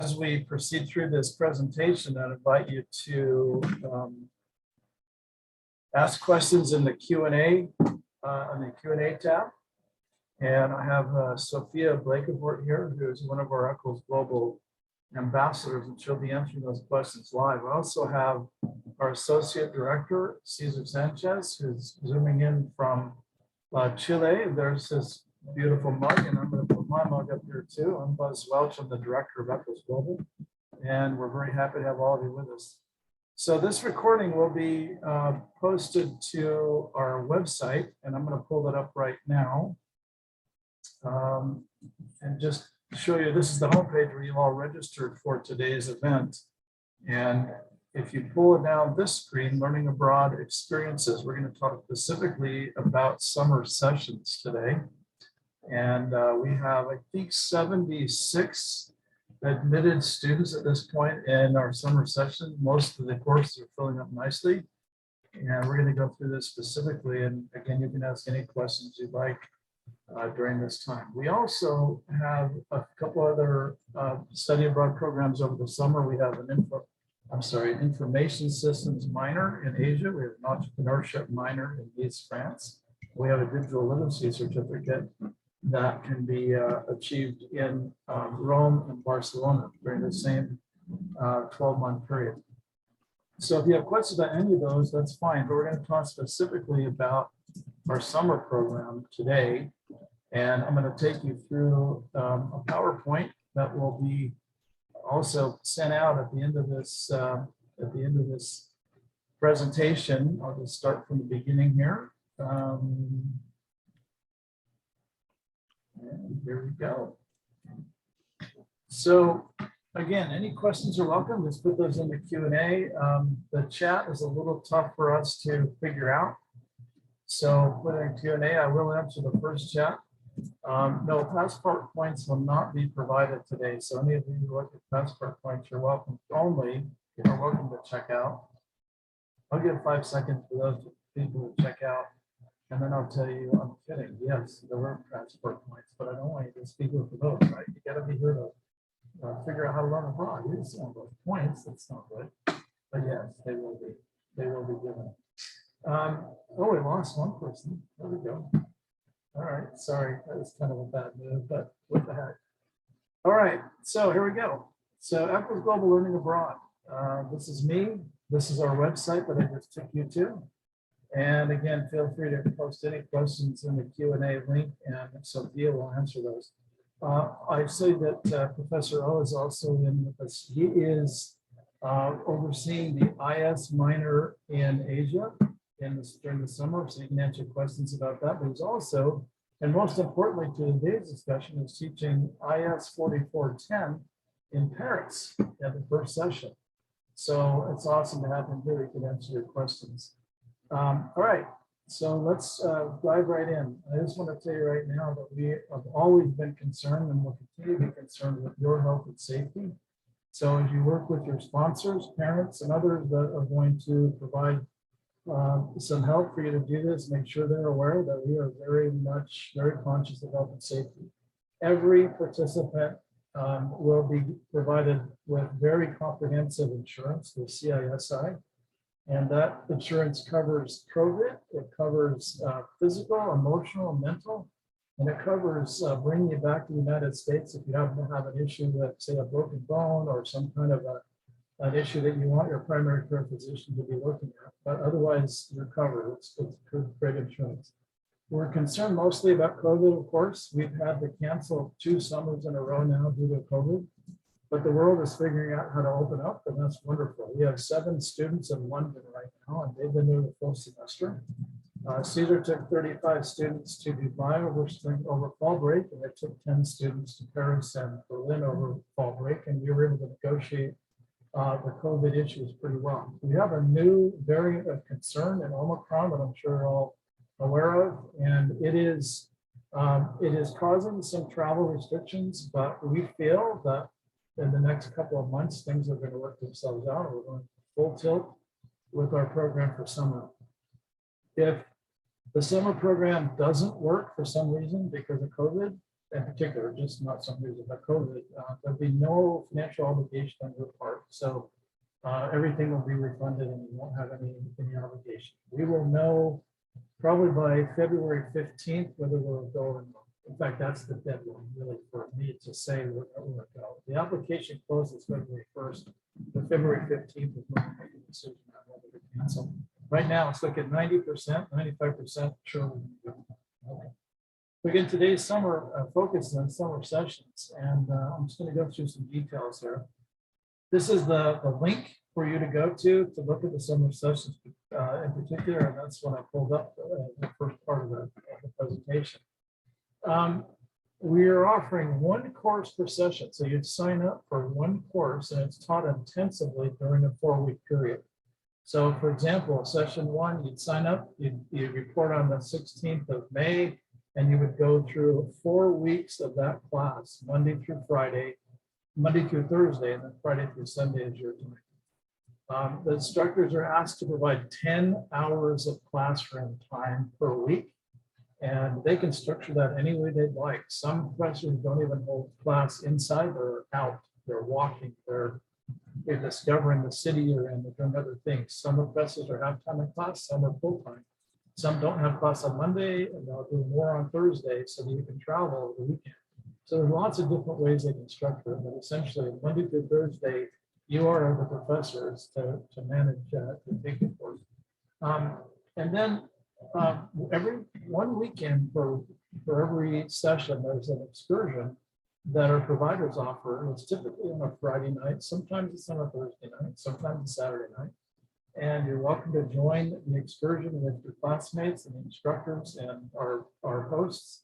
As we proceed through this presentation, I invite you to ask questions in the Q&A on the Q&A tab. And I have Sophia Blakevort here, who is one of our Eccles Global ambassadors, and she'll be answering those questions live. I also have our Associate Director, Cesar Sanchez, who's zooming in from Chile. There's his beautiful mug, and I'm going to put my mug up here too. I'm Buzz Welch. I'm the Director of Eccles Global, and we're very happy to have all of you with us. So this recording will be posted to our website, and I'm going to pull that up right now. And just show you, this is the homepage where you all registered for today's event. And if you pull it down this screen, Learning Abroad Experiences, we're going to talk specifically about summer sessions today. And we have, I think, 76 admitted students at this point in our summer session. Most of the courses are filling up nicely. And we're going to go through this specifically. And again, you can ask any questions you'd like during this time. We also have a couple other study abroad programs over the summer. We have an information systems minor in Asia. We have an entrepreneurship minor in Nice, France. We have a digital literacy certificate that can be achieved in Rome and Barcelona during the same 12-month period. So if you have questions about any of those, that's fine, but we're going to talk specifically about our summer program today. And I'm going to take you through a PowerPoint that will be also sent out at the end of this presentation. I'll just start from the beginning here. And here we go. So again, any questions are welcome. Just put those in the Q&A. The chat is a little tough for us to figure out. So put in Q&A, I will answer the first chat. No, passport points will not be provided today. So any of you who look at passport points, you're welcome. Only you're welcome to check out. I'll give 5 seconds for those people to check out. And then I'll tell you, I'm kidding. Yes, there were passport points, but I don't want you to speak with those, right? You got to be here to figure out how to learn abroad. You just want those points. That's not good. But yes, they will be. They will be given. Oh, we lost one person. There we go. All right. Sorry, that was kind of a bad move, but what the heck? All right. So here we go. So Eccles Global Learning Abroad. This is me. This is our website that I just took you to. And again, feel free to post any questions in the Q&A link, and Sophia will answer those. I say that Professor O is also in with us. He is overseeing the IS minor in Asia during the summer, so you can answer questions about that. But he's also, and most importantly to today's discussion, is teaching IS 4410 in Paris at the first session. So it's awesome to have him here. He can answer your questions. All right, so let's dive right in. I just want to tell you right now that we have always been concerned and will continue to be concerned with your health and safety. So as you work with your sponsors, parents, and others that are going to provide some help for you to do this, make sure they're aware that we are very conscious of health and safety. Every participant will be provided with very comprehensive insurance, the CISI. And that insurance covers COVID, it covers physical, emotional, mental, and it covers bringing you back to the United States if you happen to have an issue with, say, a broken bone or some kind of an issue that you want your primary care physician to be looking at. But otherwise, you're covered. It's great insurance. We're concerned mostly about COVID, of course. We've had to cancel 2 summers in a row now due to COVID. But the world is figuring out how to open up, and that's wonderful. We have 7 students in London right now, and they've been there the full semester. Cesar took 35 students to Dubai over fall break, and it took 10 students to Paris and Berlin over fall break, and we were able to negotiate the COVID issues pretty well. We have a new variant of concern in Omicron that I'm sure you're all aware of, and it is causing some travel restrictions, but we feel that in the next couple of months, things are going to work themselves out. We're going full tilt with our program for summer. If the summer program doesn't work for some reason because of COVID, in particular, just not some reason about COVID, there'll be no financial obligation on your part. So everything will be refunded and you won't have any obligation. We will know probably by February 15th whether we'll go or not. In fact, that's the deadline really for me to say where we'll go. The application closes February 1st, but February 15th is when we make a decision on whether to cancel. Right now, it's looking at 90%, 95% sure. Okay. Again, today's summer focus on summer sessions, and I'm just going to go through some details here. This is the link for you to go to look at the summer sessions in particular, and that's when I pulled up the first part of the presentation. We are offering one course per session, so you'd sign up for one course, and it's taught intensively during a 4-week period. So, for example, session 1, you'd sign up, you'd report on the 16th of May, and you would go through 4 weeks of that class, Monday through Friday, Monday through Thursday, and then Friday through Sunday is your time. The instructors are asked to provide 10 hours of classroom time per week, and they can structure that any way they'd like. Some professors don't even hold class inside, they're out, they're walking, they're discovering the city you're in, they're doing other things. Some professors are half-time in class, some are full-time. Some don't have class on Monday, and they'll do more on Thursday so that you can travel over the weekend. So there's lots of different ways they can structure it, but essentially Monday through Thursday, you are the professors to manage to take the course. And then every one weekend for every session, there's an excursion that our providers offer. It's typically on a Friday night, sometimes it's on a Thursday night, sometimes it's Saturday night. And you're welcome to join the excursion with your classmates and instructors and our hosts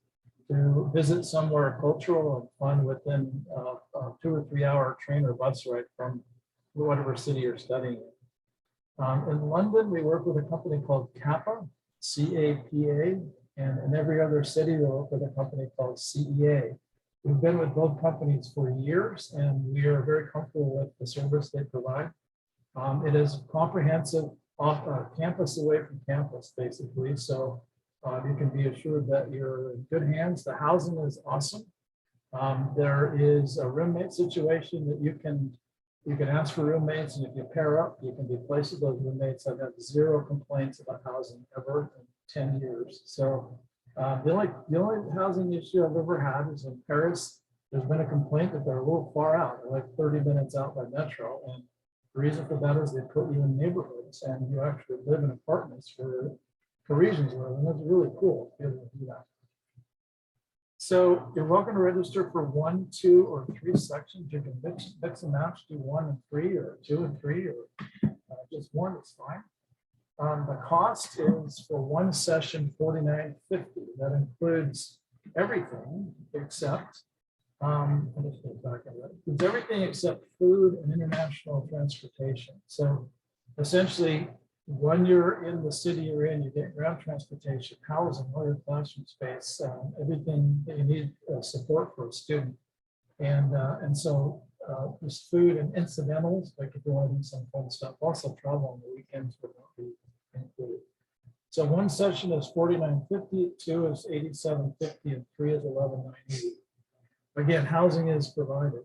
to visit somewhere cultural and fun within a 2 or 3 hour train or bus ride from whatever city you're studying in. In London, we work with a company called CAPA, C-A-P-A, and in every other city, we work with a company called CEA. We've been with both companies for years, and we are very comfortable with the service they provide. It is comprehensive, campus away from campus, basically. So you can be assured that you're in good hands. The housing is awesome. There is a roommate situation that you can ask for roommates, and if you pair up, you can be placed with those roommates. I've had 0 complaints about housing ever in 10 years. So the only housing issue I've ever had is in Paris. There's been a complaint that they're a little far out. They're like 30 minutes out by metro, and the reason for that is they put you in neighborhoods and you actually live in apartments where Parisians live, and that's really cool to be able to do that. So you're welcome to register for 1, 2, or 3 sections. You can mix and match, do 1 and 3, or 2 and 3, or just 1 is fine. The cost is for one session $49.50. That includes everything except it's everything except food and international transportation. So essentially, when you're in the city you're in, you get ground transportation, housing, all your classroom space, everything that you need support for a student. And so there's food and incidentals, like if you want to do some fun stuff. Also, travel on the weekends would not be included. So one session is $49.50, 2 is $87.50, and 3 is $11.98. Again, housing is provided.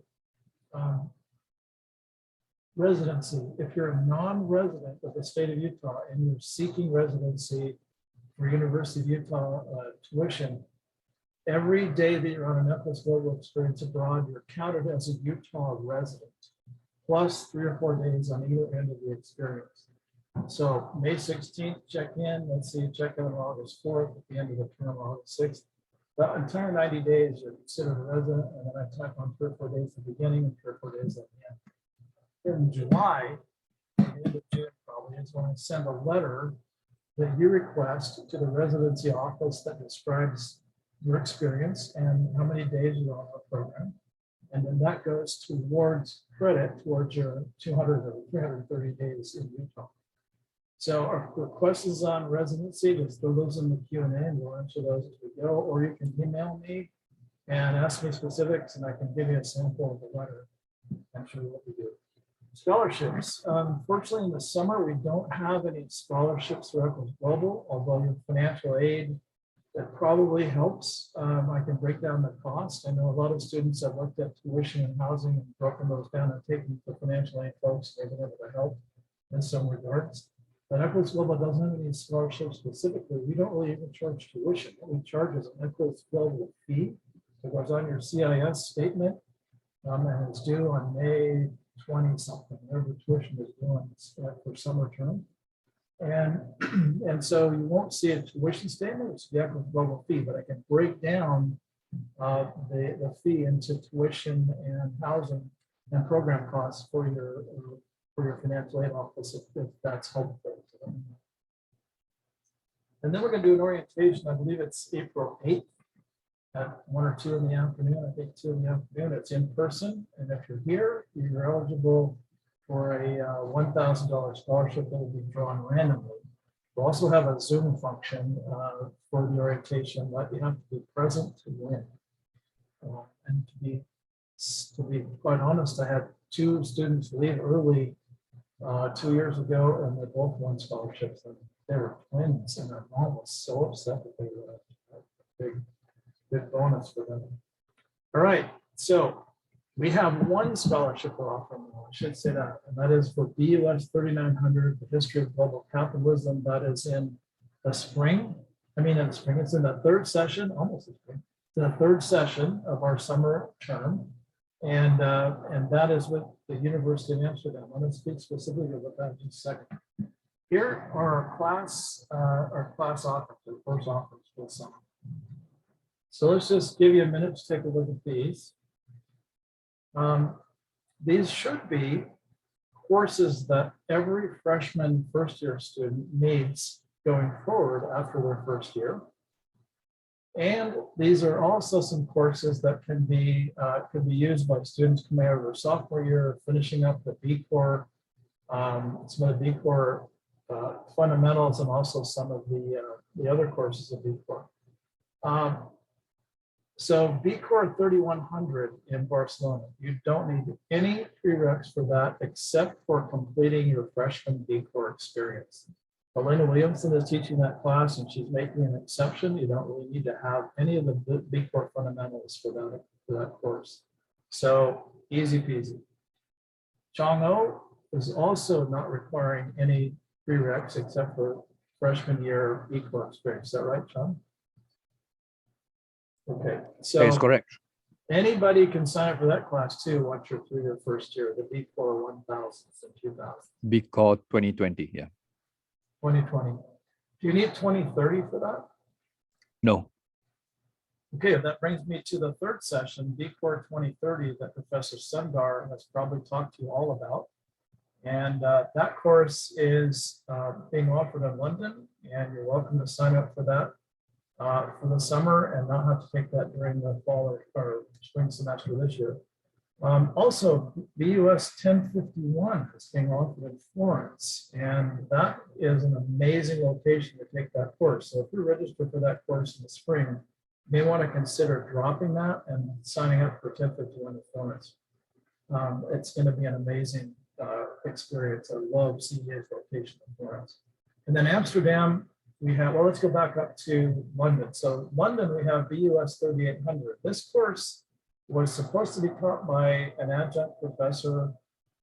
Residency, if you're a non-resident of the state of Utah and you're seeking residency for University of Utah tuition, every day that you're on an Eccles Global experience abroad, you're counted as a Utah resident, plus 3 or 4 days on either end of the experience. So May 16th, check in. Let's see, check out on August 4th, at the end of the term, August 6th. The entire 90 days, you're considered a resident, and then I tack on 3 or 4 days at the beginning and 3 or 4 days at the end. In July, at the end of June probably, is when I send a letter that you request to the residency office that describes your experience and how many days you're on our program. And then that goes towards credit towards your 200 or 330 days in Utah. So our questions on residency, just throw those in the Q&A and we'll answer those as we go, or you can email me and ask me specifics and I can give you a sample of the letter and show you what we do. Scholarships. Unfortunately, in the summer, we don't have any scholarships through Eccles Global, although your financial aid It probably helps. I can break down the cost. I know a lot of students have looked at tuition and housing and broken those down and taken the financial aid folks. They've been able to help in some regards. But Eccles Global doesn't have any scholarships specifically. We don't really even charge tuition. What we charge is an Eccles Global fee. It goes on your CIS statement, and it's due on May 20 something. Whatever tuition is due on for summer term. And so you won't see a tuition statement, it's the Eccles Global fee, but I can break down the fee into tuition and housing and program costs for your financial aid office if that's helpful to them. And then we're going to do an orientation. I believe it's April 8th at 1 or 2 in the afternoon. I think 2 in the afternoon. It's in person, and if you're here, you're eligible for a $1,000 scholarship that will be drawn randomly. We'll also have a Zoom function for the orientation, but you have to be present to win. And to be quite honest, I had 2 students leave early 2 years ago, and they both won scholarships. And they were twins, and their mom was so upset that they were a big bonus for them. All right, so we have one scholarship we're offering, I should say that, and that is for BUS 3900, the history of global capitalism. That is in the spring. It's in the 3rd session, almost the spring. It's the 3rd session of our summer term. And that is with the University of Amsterdam. I'm going to speak specifically about that in just a second. Here are our class offers, our course offers for the summer. So let's just give you a minute to take a look at these. These should be courses that every freshman first-year student needs going forward after their first year. And these are also some courses that can be used by students coming out of their sophomore year, finishing up the B Corps, some of the B Corps fundamentals, and also some of the other courses of B Corps. So B Corps 3100 in Barcelona, you don't need any prereqs for that except for completing your freshman B Corps experience. Elena Williamson is teaching that class, and she's making an exception. You don't really need to have any of the B Corps fundamentals for that course. So easy peasy. Chang'o is also not requiring any prereqs except for freshman year B Corps experience. Is that right, Chang? Okay, so that is correct. Anybody can sign up for that class too once you're through your first year, the B Corps 1000s and 2000. B Corps 2020, yeah. 2020. Do you need 2030 for that? No. Okay, that brings me to the 3rd session, B Corps 2030, that Professor Sundar has probably talked to you all about. And that course is being offered in London, and you're welcome to sign up for that for the summer and not have to take that during the fall or spring semester this year. Also, BUS 1051 is being offered in Florence, and that is an amazing location to take that course. So if you register for that course in the spring, you may want to consider dropping that and signing up for 1051 in Florence. It's going to be an amazing experience. I love CEA's location in Florence. And then Amsterdam, we have, well, let's go back up to London. So London, we have BUS 3800. This course was supposed to be taught by an adjunct professor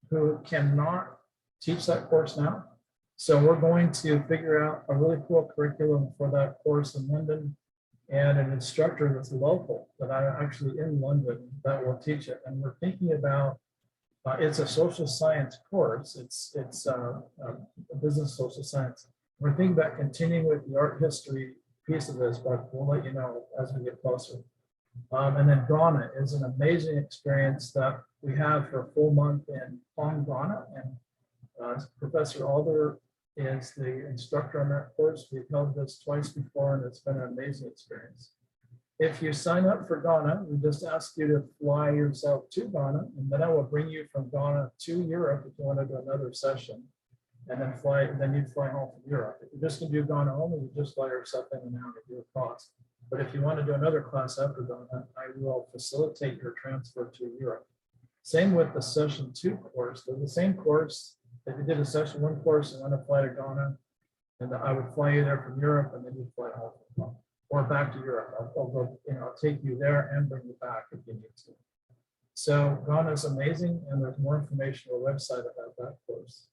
who cannot teach that course now. So we're going to figure out a really cool curriculum for that course in London, and an instructor that's local, that I'm actually in London, that will teach it. And we're thinking about, it's a social science course. It's a business social science. We're thinking about continuing with the art history piece of this, but we'll let you know as we get closer. And then Ghana is an amazing experience that we have for a full month in Hong Ghana. And Professor Alder is the instructor on that course. We've held this twice before, and it's been an amazing experience. If you sign up for Ghana, we just ask you to fly yourself to Ghana, and then I will bring you from Ghana to Europe if you want to do another session, and then you'd fly home from Europe. If you're just going to do Ghana only, you just fly yourself in and out at your cost. But if you want to do another class after Ghana, I will facilitate your transfer to Europe. Same with the session 2 course. They're the same course. If you did a session 1 course and want to fly to Ghana, and I would fly you there from Europe, and then you'd fly home from Ghana. or back to Europe. I'll go, I'll take you there and bring you back if you need to. So Ghana is amazing, and there's more information on our website about that course.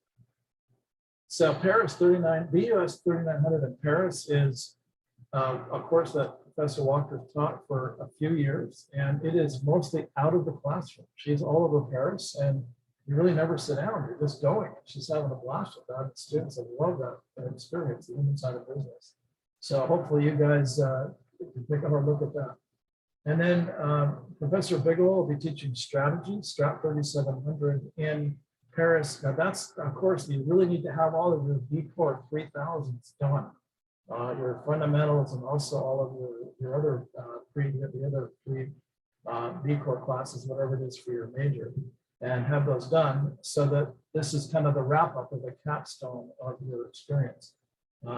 So Paris 39, BUS 3900 in Paris is a course that Professor Walker taught for a few years, and it is mostly out of the classroom. She's all over Paris, and you really never sit down. You're just going. She's having a blast with that. Students have loved that experience, even inside of business. So hopefully you guys can take a hard look at that. And then Professor Bigelow will be teaching strategy, Strat 3700 in Paris. Now that's a course you really need to have all of your B Corp 3000s done. Your fundamentals and also all of your other three B Corp classes, whatever it is for your major, and have those done so that this is kind of the wrap up of the capstone of your experience.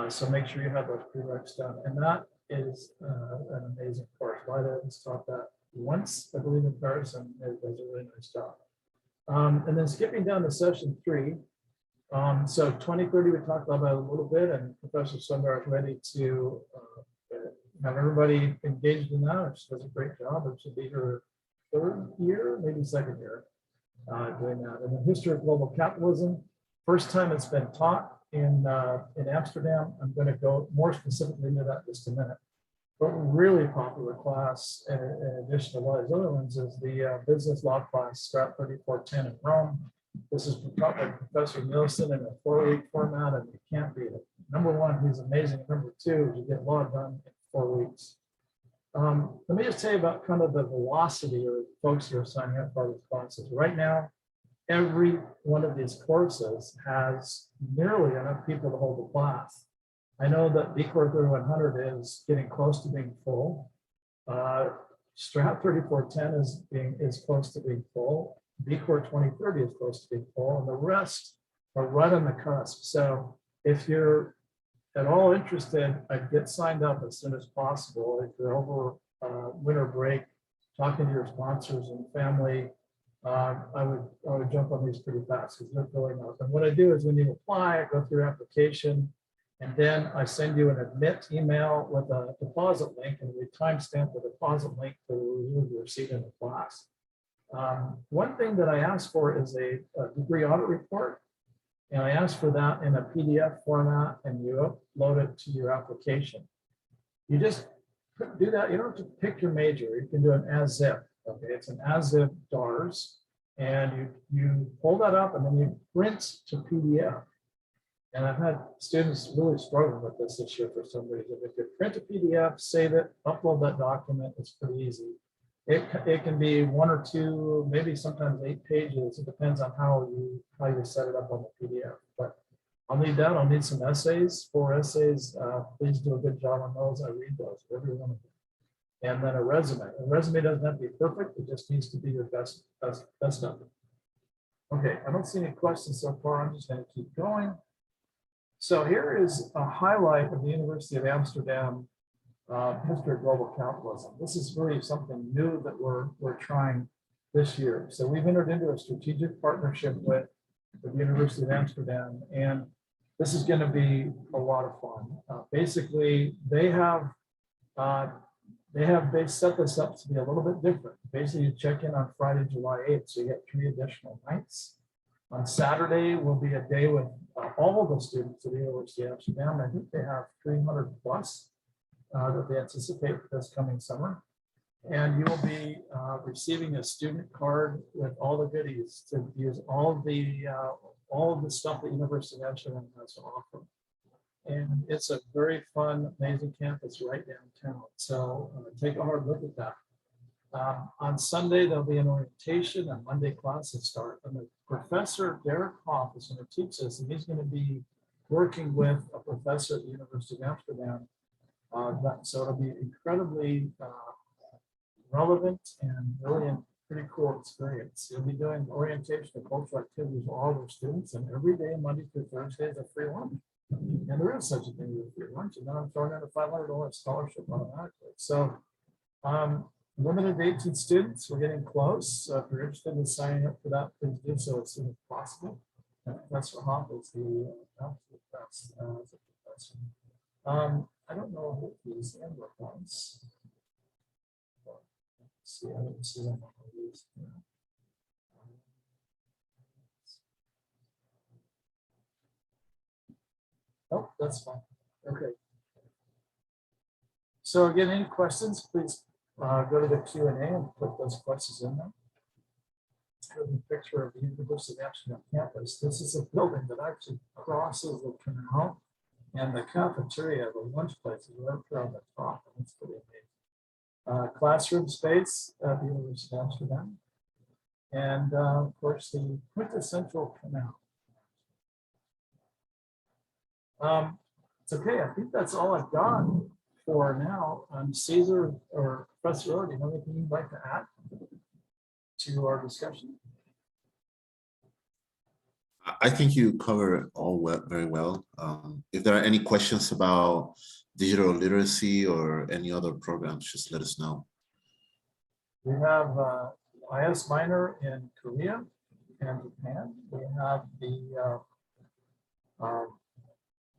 So make sure you have those prereqs done. And that is an amazing course. Lida has taught that once, I believe, in Paris, and it does a really nice job. And then skipping down to session 3. So 2030, we talked about a little bit, and Professor Sundar is ready to have everybody engaged in that. She does a great job. It should be her 3rd year, maybe 2nd year doing that. And the history of global capitalism, first time it's been taught in Amsterdam. I'm going to go more specifically into that in just a minute. But a really popular class, in addition to a lot of other ones, is the business law class, Strat 3410 in Rome. This is taught by Professor Nielsen in a 4-week format, and you can't beat it. Number one, he's amazing. Number two, you get law done in 4 weeks. Let me just tell you about kind of the velocity of folks who are signing up for these classes. Right now, every one of these courses has nearly enough people to hold the class. I know that B Corp 3100 is getting close to being full. Strat 3410 is close to being full. B Corp 2030 is close to being full, and the rest are right on the cusp. So if you're at all interested, I'd get signed up as soon as possible. If you're over winter break, talking to your sponsors and family, I would jump on these pretty fast because they're filling up. And what I do is when you apply, I go through your application, and then I send you an admit email with a deposit link, and we timestamp the deposit link to remove your seat in the class. One thing that I ask for is a degree audit report, and I ask for that in a PDF format, and you upload it to your application. You just do that. You don't have to pick your major. You can do an as-if. Okay, it's an as-if DARS, and you pull that up, and then you print to PDF. And I've had students really struggle with this year for some reason. If you print a PDF, save it, upload that document, it's pretty easy. It can be 1 or 2, maybe sometimes 8 pages. It depends on how you set it up on the PDF. But I'll need that. I'll need some essays, 4 essays. Please do a good job on those. I read those, every one of them. And then a resume. A resume doesn't have to be perfect. It just needs to be your best of it. Okay, I don't see any questions so far. I'm just going to keep going. So here is a highlight of the University of Amsterdam history of global capitalism. This is really something new that we're trying this year. So we've entered into a strategic partnership with the University of Amsterdam, and this is going to be a lot of fun. Basically, they set this up to be a little bit different. Basically, you check in on Friday, July 8th, so you get 3 additional nights. On Saturday will be a day with all of the students at the University of Amsterdam. I think they have 300 plus that they anticipate for this coming summer. And you will be receiving a student card with all the goodies to use all of the stuff that University of Amsterdam has to offer. And it's a very fun, amazing campus right downtown. So take a hard look at that. On Sunday, there'll be an orientation, and Monday classes start. And the professor, Derek Hoff, is going to teach us, and he's going to be working with a professor at the University of Amsterdam. So it'll be incredibly relevant and really a pretty cool experience. You'll be doing orientation and cultural activities with all their students, and every day, Monday through Thursday, is a free lunch. And there is such a thing as a free lunch, and then I'm throwing out a $500 scholarship automatically. So limited to 18 students. We're getting close. So if you're interested in signing up for that, please do so as soon as possible. Professor Hoff is the absolute best as a professor. I don't know if he's in with once. Let's see, I don't see him on the list. Oh, that's fine. Okay. So again, any questions, please go to the Q&A and put those questions in there. Here's a picture of the University of Amsterdam campus. This is a building that actually crosses the canal, and the cafeteria, the lunch place is right there on the top. And it's pretty amazing. Classroom space at the University of Amsterdam. And of course, the quintessential canal. It's okay. I think that's all I've got for now. Cesar or Professor Orr, do you have anything you'd like to add to our discussion? I think you cover it all very well. If there are any questions about digital literacy or any other programs, just let us know. We have IS minor in Korea and Japan. We have the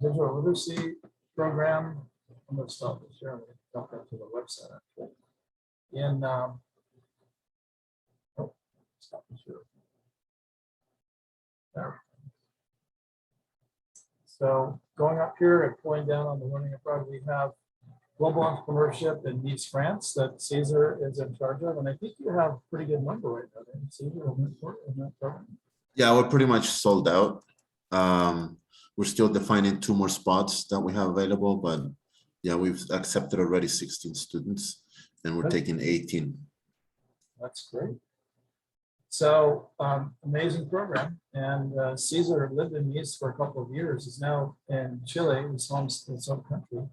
digital literacy program. I'm going to stop this here. I'm going to jump into the website actually. In stop this here. There. So going up here and pulling down on the learning abroad, we have global entrepreneurship in Nice, France, that Cesar is in charge of. And I think you have a pretty good number right now, Cesar, in that program. Yeah, we're pretty much sold out. We're still defining 2 more spots that we have available, but yeah, we've accepted already 16 students and we're taking 18. That's great. So amazing program. And Cesar lived in Nice for a couple of years. He's now in Chile, his home country,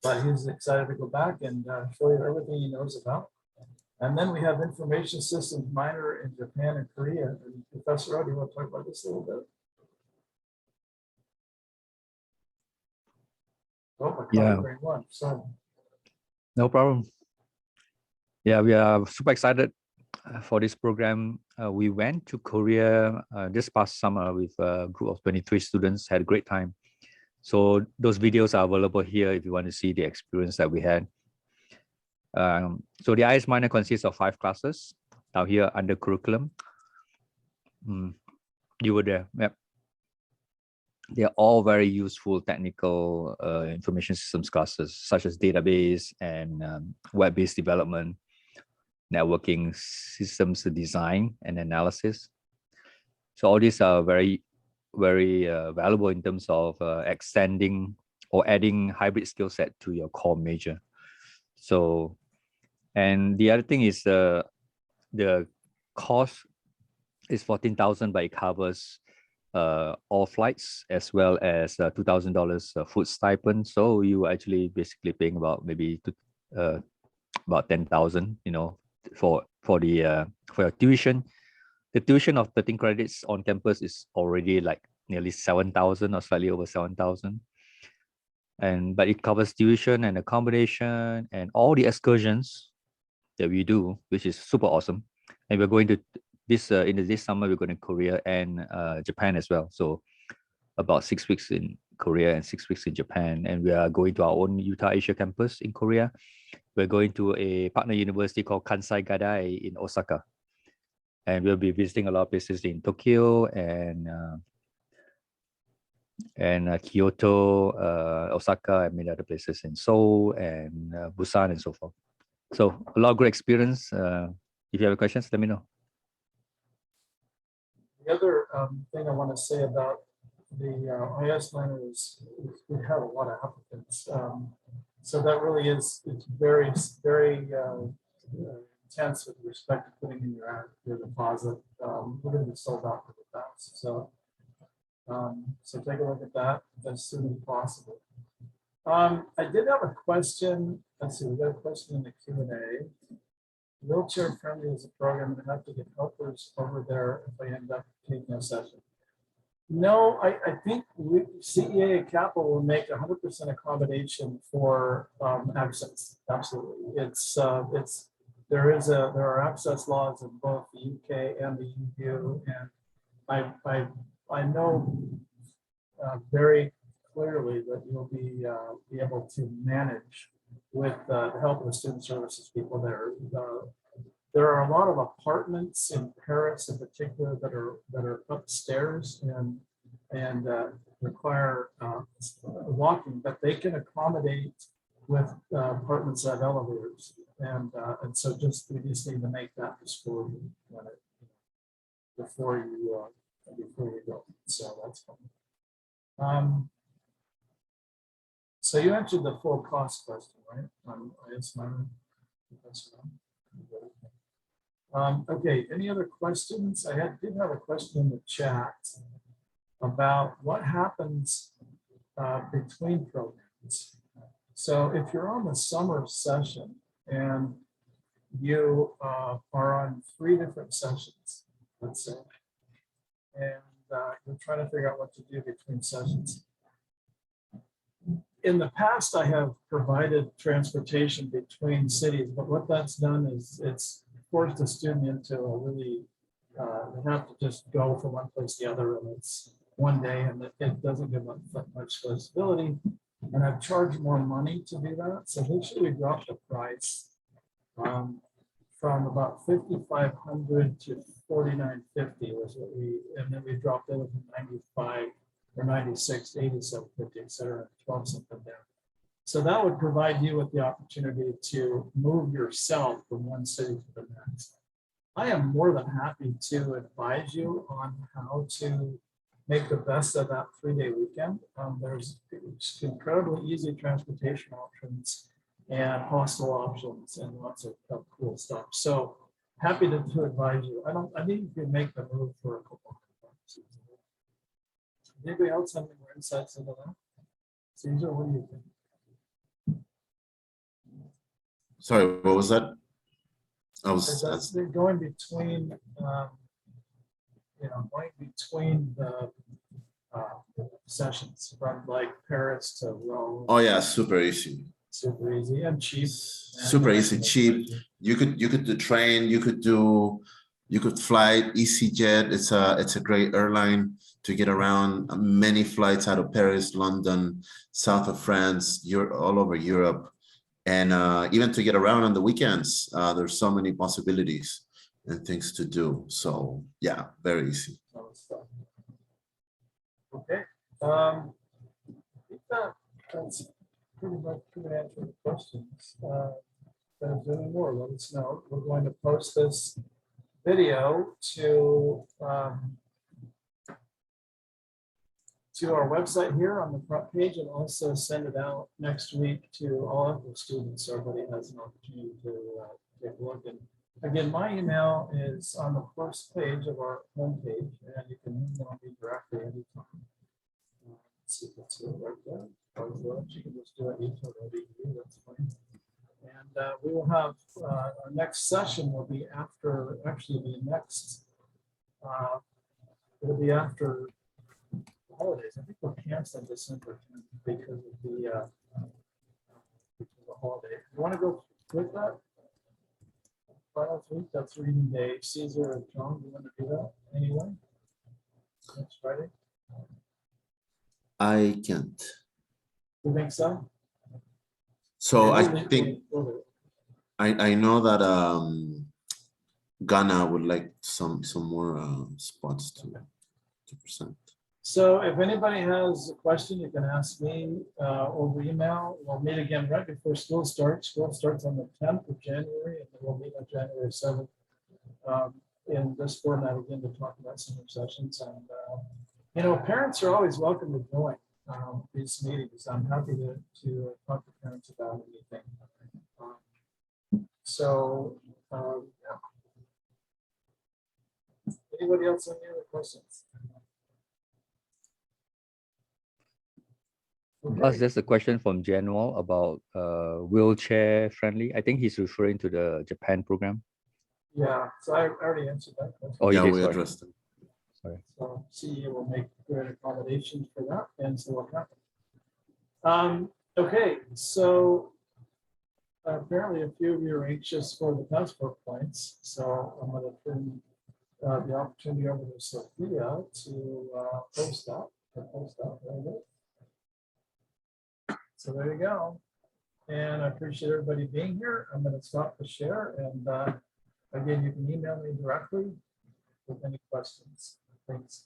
but he's excited to go back and show you everything he knows about. And then we have information systems minor in Japan and Korea. And Professor O, do you want to talk about this a little bit? Oh, yeah. One. So. No problem. Yeah, we are super excited for this program. We went to Korea this past summer with a group of 23 students, had a great time. So those videos are available here if you want to see the experience that we had. So the IS minor consists of 5 classes. Now here under curriculum. You were there. Yep. They're all very useful technical information systems classes, such as database and web-based development, networking systems design and analysis. So all these are very, very valuable in terms of extending or adding hybrid skill set to your core major. So, and the other thing is the cost is $14,000, but it covers all flights as well as $2,000 food stipend. So you actually basically paying about maybe about $10,000, you know, for your tuition. The tuition of 13 credits on campus is already like nearly 7,000 or slightly over 7,000. But it covers tuition and accommodation and all the excursions that we do, which is super awesome. And we're going to this summer, we're going to Korea and Japan as well. So about 6 weeks in Korea and 6 weeks in Japan. And we are going to our own Utah Asia campus in Korea. We're going to a partner university called Kansai Gaidai in Osaka. And we'll be visiting a lot of places in Tokyo and Kyoto, Osaka, and many other places in Seoul and Busan and so forth. So a lot of great experience. If you have questions, let me know. The other thing I want to say about the IS minor is we have a lot of applicants. So that really is, it's very, very intense with respect to putting in your deposit. We're going to be sold out for the fast. So take a look at that as soon as possible. I did have a question. Let's see, we got a question in the Q&A. Wheelchair friendly is a program and I have to get helpers over there if I end up taking a session. No, I think CEA and Capital will make 100% accommodation for access. Absolutely, there are access laws in both the UK and the EU, and I know very clearly that you'll be able to manage with the help of the student services people there. There are a lot of apartments in Paris in particular that are upstairs and require walking, but they can accommodate with apartments that have elevators. And so we just need to make that disclosure before you go. So that's fine. So you answered the full cost question, right? Okay, any other questions? I did have a question in the chat about what happens between programs. So if you're on the summer session and you are on 3 different sessions, let's say, and you're trying to figure out what to do between sessions. In the past, I have provided transportation between cities, but what that's done is it's forced a student into a really, they have to just go from one place to the other, and it's one day, and it doesn't give them much flexibility. And I've charged more money to do that. So this year we dropped the price from about $5,500 to $4,950 was what and then we dropped it from 95 or 96 to 87.50, et cetera, 12 something there. So that would provide you with the opportunity to move yourself from one city to the next. I am more than happy to advise you on how to make the best of that 3-day weekend. There's incredibly easy transportation options and hostel options and lots of cool stuff. So happy to advise you. I think you can make the move for a couple of months. Anybody else have any more insights into that? Cesar, what do you think? Sorry, what was that? They're going between, going between the sessions from like Paris to Rome. Oh yeah, super easy. Super easy and cheap. Super easy, cheap. You could do train. You could fly EasyJet. It's a great airline to get around. Many flights out of Paris, London, south of France, all over Europe. And even to get around on the weekends, there's so many possibilities and things to do. So yeah, very easy. Okay. I think that's pretty much answer the questions. If there's any more, let us know. We're going to post this video to our website here on the front page, and also send it out next week to all of the students so everybody has an opportunity to take a look. And again, my email is on the first page of our homepage, and you can email me directly anytime. Let's see if that's it right there. Welch, you can just do it each.edu, that's fine. And we will have our next session will be after, actually the next, it'll be after holidays. I think we're canceling December 10th because of the holiday. You want to go with that? Final week, that's reading day. Cesar and John, you want to do that anyway? Next Friday? I can't. You think so? So I think I know that Ghana would like some more spots to present. So if anybody has a question, you can ask me over email. We'll meet again right before school starts. School starts on the 10th of January, and then we'll meet on January 7th in this format again to talk about summer sessions. And parents are always welcome to join these meetings. I'm happy to talk to parents about anything. Yeah. Anybody else have any other questions? Plus, there's a question from Janual about wheelchair friendly. I think he's referring to the Japan program. Yeah, so I already answered that question. Oh, yeah, you did, we sorry. addressed it. Sorry. So CE will make good accommodations for that, and so will happen. Okay, so apparently a few of you are anxious for the passport points, so I'm going to turn the opportunity over to Sophia to post that. There it is. So there you go. And I appreciate everybody being here. I'm going to stop the share. And again, you can email me directly with any questions. Thanks.